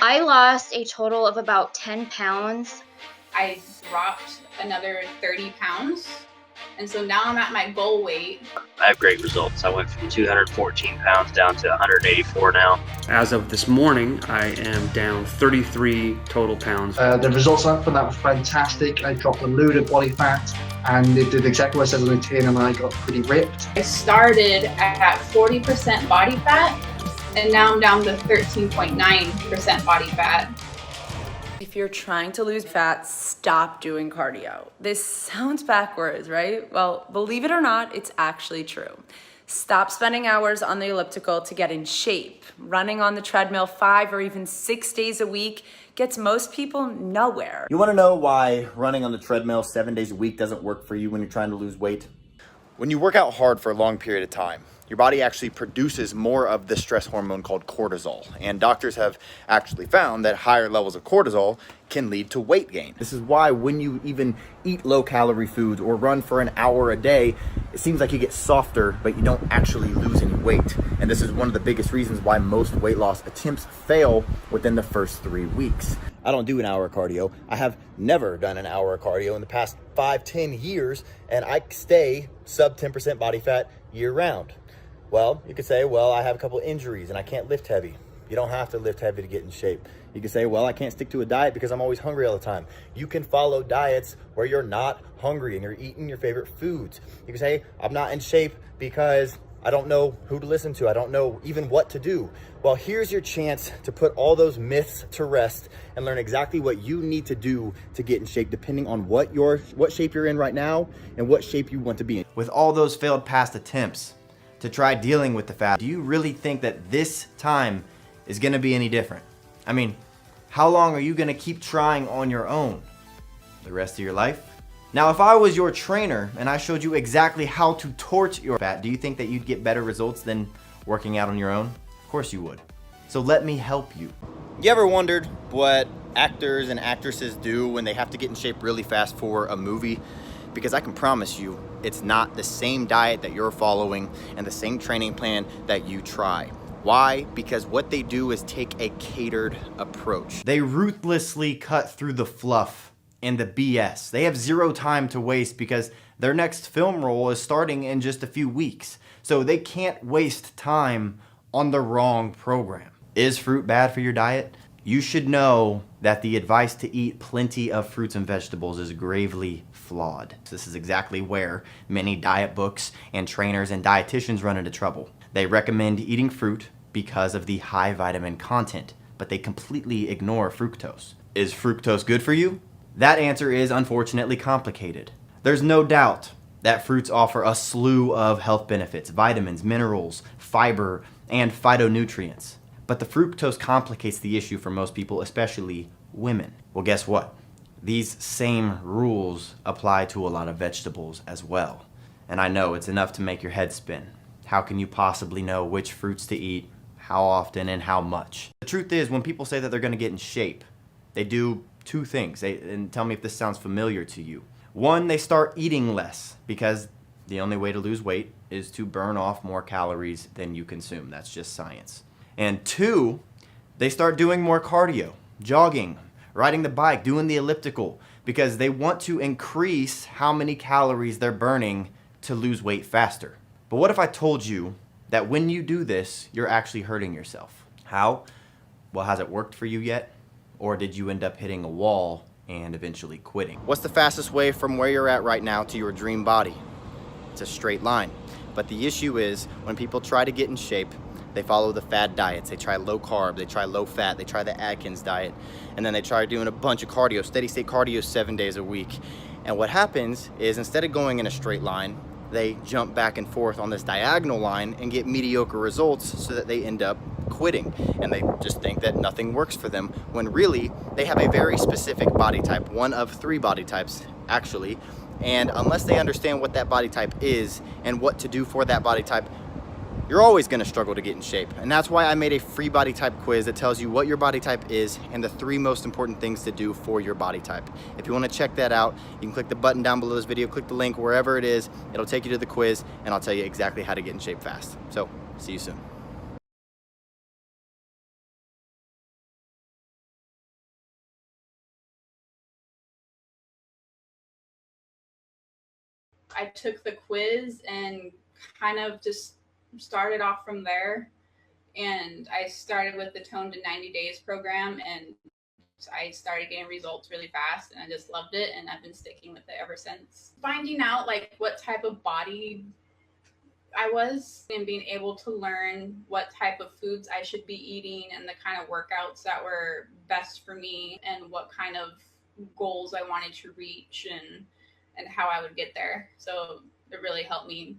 I lost a total of about 10 pounds. I dropped another 30 pounds. And so now I'm at my goal weight. I have great results. I went from 214 pounds down to 184 now. As of this morning, I am down 33 total pounds. The results from that were fantastic. I dropped a load of body fat and it did exactly what it says on the tin, and I got pretty ripped. I started at 40% body fat and now I'm down to 13.9% body fat. If you're trying to lose fat, stop doing cardio. This sounds backwards, right? Well, believe it or not, it's actually true. Stop spending hours on the elliptical to get in shape. Running on the treadmill 5 or even 6 days a week gets most people nowhere. You want to know why running on the treadmill 7 days a week doesn't work for you when you're trying to lose weight? When you work out hard for a long period of time, your body actually produces more of the stress hormone called cortisol. And doctors have actually found that higher levels of cortisol can lead to weight gain. This is why when you even eat low-calorie foods or run for an hour a day, it seems like you get softer, but you don't actually lose any weight. And this is one of the biggest reasons why most weight loss attempts fail within the first 3 weeks. I don't do an hour of cardio. I have never done an hour of cardio in the past 5-10 years, and I stay sub 10% body fat year round. Well, you could say, well, I have a couple injuries and I can't lift heavy. You don't have to lift heavy to get in shape. You can say, well, I can't stick to a diet because I'm always hungry all the time. You can follow diets where you're not hungry and you're eating your favorite foods. You can say, I'm not in shape because I don't know who to listen to. I don't know even what to do. Well, here's your chance to put all those myths to rest and learn exactly what you need to do to get in shape, depending on what shape you're in right now and what shape you want to be in. With all those failed past attempts to try dealing with the fat, do you really think that this time is gonna be any different? I mean, how long are you gonna keep trying on your own? The rest of your life? Now, if I was your trainer and I showed you exactly how to torch your fat, do you think that you'd get better results than working out on your own? Of course you would. So let me help you. You ever wondered what actors and actresses do when they have to get in shape really fast for a movie? Because I can promise you, it's not the same diet that you're following and the same training plan that you try. Why? Because what they do is take a catered approach. They ruthlessly cut through the fluff and the BS. They have zero time to waste because their next film role is starting in just a few weeks. So they can't waste time on the wrong program. Is fruit bad for your diet? You should know that the advice to eat plenty of fruits and vegetables is gravely flawed. This is exactly where many diet books and trainers and dietitians run into trouble. They recommend eating fruit because of the high vitamin content, but they completely ignore fructose. Is fructose good for you? That answer is unfortunately complicated. There's no doubt that fruits offer a slew of health benefits, vitamins, minerals, fiber, and phytonutrients. But the fructose complicates the issue for most people, especially women. Well, guess what? These same rules apply to a lot of vegetables as well. And I know it's enough to make your head spin. How can you possibly know which fruits to eat, how often, and how much? The truth is, when people say that they're gonna get in shape, they do two things. And tell me if this sounds familiar to you. One, they start eating less because the only way to lose weight is to burn off more calories than you consume. That's just science. And two, they start doing more cardio, jogging, riding the bike, doing the elliptical, because they want to increase how many calories they're burning to lose weight faster. But what if I told you that when you do this, you're actually hurting yourself? How? Well, has it worked for you yet? Or did you end up hitting a wall and eventually quitting? What's the fastest way from where you're at right now to your dream body? It's a straight line. But the issue is when people try to get in shape, they follow the fad diets. They try low carb, they try low fat, they try the Atkins diet, and then they try doing a bunch of cardio, steady state cardio 7 days a week. And what happens is instead of going in a straight line, they jump back and forth on this diagonal line and get mediocre results so that they end up quitting. And they just think that nothing works for them when really they have a very specific body type, one of 3 body types actually. And unless they understand what that body type is and what to do for that body type, you're always gonna struggle to get in shape. And that's why I made a free body type quiz that tells you what your body type is and the 3 most important things to do for your body type. If you wanna check that out, you can click the button down below this video, click the link wherever it is, it'll take you to the quiz and I'll tell you exactly how to get in shape fast. So, see you soon. I took the quiz and kind of just started off from there. And I started with the Tone to 90 Days program, and I started getting results really fast, and I just loved it, and I've been sticking with it ever since. Finding out like what type of body I was and being able to learn what type of foods I should be eating and the kind of workouts that were best for me and what kind of goals I wanted to reach and how I would get there. So it really helped me